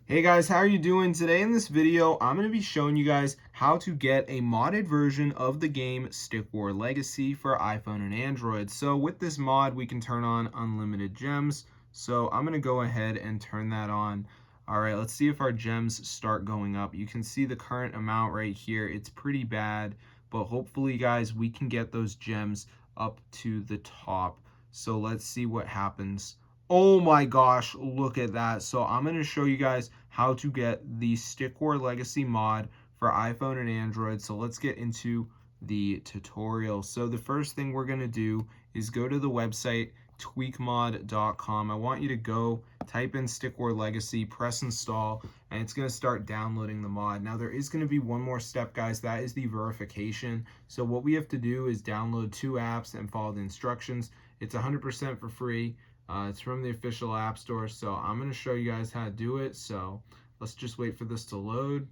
Hey guys, how are you doing? Today in this video, I'm going to be showing you guys how to get a modded version of the game Stick War Legacy for iPhone and Android. So with this mod, we can turn on unlimited gems. So I'm going to go ahead and turn that on. All right, let's see if our gems start going up. You can see the current amount right here. It's pretty bad, but hopefully guys, we can get those gems up to the top. So let's see what happens. Oh my gosh, look at that. So I'm going to show you guys how to get the Stick War Legacy mod for iPhone and Android. So let's get into the tutorial. So the first thing we're going to do is go to the website tweakmod.com. I want you to go type in Stick War Legacy, press install, and it's going to start downloading the mod. Now there is going to be one more step, guys. That is the verification. So what we have to do is download 2 apps and follow the instructions. It's 100% for free. It's from the official app store, so I'm going to show you guys how to do it. So let's just wait for this to load.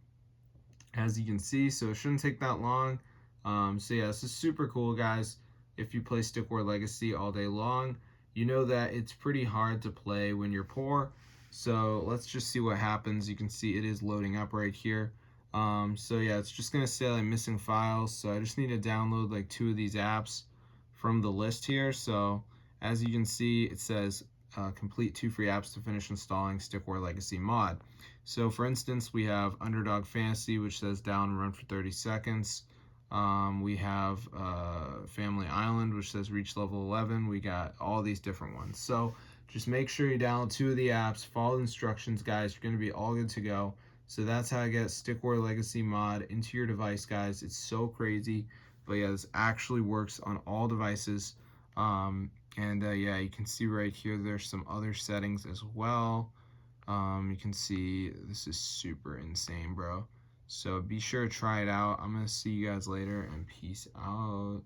As you can see, so it shouldn't take that long. So yeah, this is super cool, guys. If you play Stick War Legacy all day long, you know that it's pretty hard to play when you're poor. So let's just see what happens. You can see it is loading up right here. So yeah, it's just gonna say like missing files. So I just need to download like 2 of these apps from the list here. So as you can see, it says complete 2 free apps to finish installing Stick War Legacy mod. So for instance, we have Underdog Fantasy, which says down and run for 30 seconds. We have Family Island, which says reach level 11. We got all these different ones. So just make sure you download 2 of the apps, follow the instructions, guys. You're going to be all good to go. So that's how I get Stick War Legacy mod into your device, guys. It's so crazy. But yeah, this actually works on all devices. Yeah, you can see right here, there's some other settings as well. You can see this is super insane, bro. So be sure to try it out. I'm going to see you guys later, and peace out.